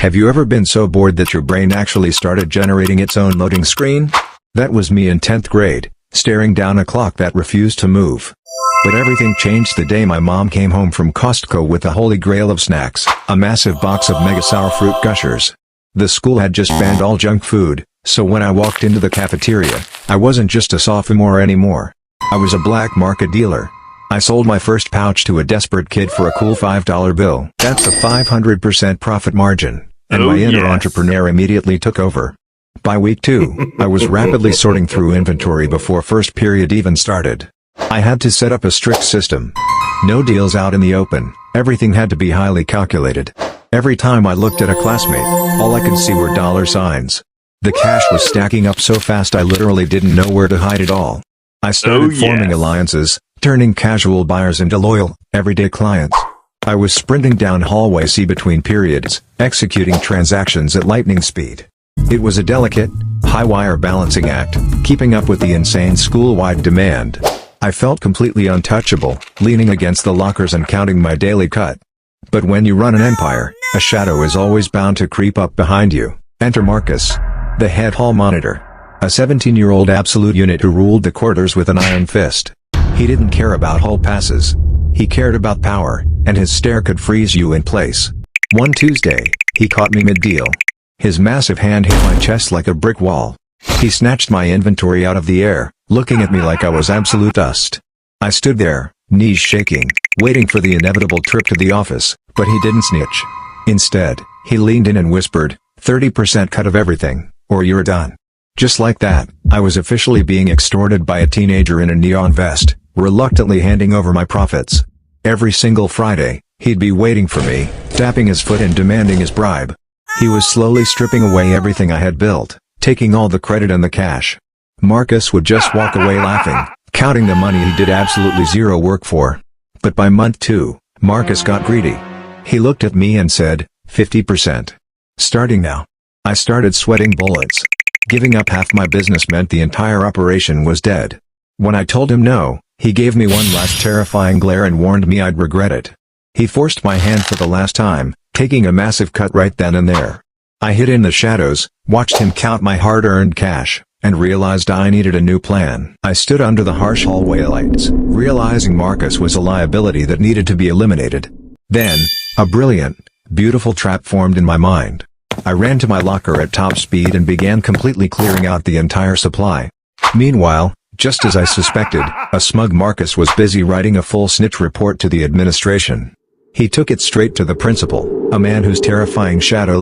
Have you ever been so bored that your brain actually started generating its own loading screen? That was me in 10th grade, staring down a clock that refused to move. But everything changed the day my mom came home from Costco with the holy grail of snacks, a massive box of Mega Sour Fruit Gushers. The school had just banned all junk food, so when I walked into the cafeteria, I wasn't just a sophomore anymore. I was a black market dealer. I sold my first pouch to a desperate kid for a cool $5 bill. That's a 500% profit margin, and my inner entrepreneur immediately took over. By week 2, I was rapidly sorting through inventory before first period even started. I had to set up a strict system. No deals out in the open, everything had to be highly calculated. Every time I looked at a classmate, all I could see were dollar signs. The cash was stacking up so fast I literally didn't know where to hide it all. I started forming alliances, turning casual buyers into loyal, everyday clients. I was sprinting down hallway C between periods, executing transactions at lightning speed. It was a delicate, high-wire balancing act, keeping up with the insane school-wide demand. I felt completely untouchable, leaning against the lockers and counting my daily cut. But when you run an empire, a shadow is always bound to creep up behind you. Enter Marcus, the head hall monitor. A 17-year-old absolute unit who ruled the quarters with an iron fist. He didn't care about hall passes. He cared about power, and his stare could freeze you in place. One Tuesday, he caught me mid-deal. His massive hand hit my chest like a brick wall. He snatched my inventory out of the air, looking at me like I was absolute dust. I stood there, knees shaking, waiting for the inevitable trip to the office, but he didn't snitch. Instead, he leaned in and whispered, 30% cut of everything, or you're done. Just like that, I was officially being extorted by a teenager in a neon vest, reluctantly handing over my profits. Every single Friday, he'd be waiting for me, tapping his foot and demanding his bribe. He was slowly stripping away everything I had built, taking all the credit and the cash. Marcus would just walk away laughing, counting the money he did absolutely zero work for. But by month 2, Marcus got greedy. He looked at me and said, 50%. Starting now. I started sweating bullets. Giving up half my business meant the entire operation was dead. When I told him no, he gave me one last terrifying glare and warned me I'd regret it. He forced my hand for the last time, taking a massive cut right then and there. I hid in the shadows, watched him count my hard-earned cash, and realized I needed a new plan. I stood under the harsh hallway lights, realizing Marcus was a liability that needed to be eliminated. Then, a brilliant, beautiful trap formed in my mind. I ran to my locker at top speed and began completely clearing out the entire supply. Meanwhile, just as I suspected, a smug Marcus was busy writing a full snitch report to the administration. He took it straight to the principal, a man whose terrifying shadow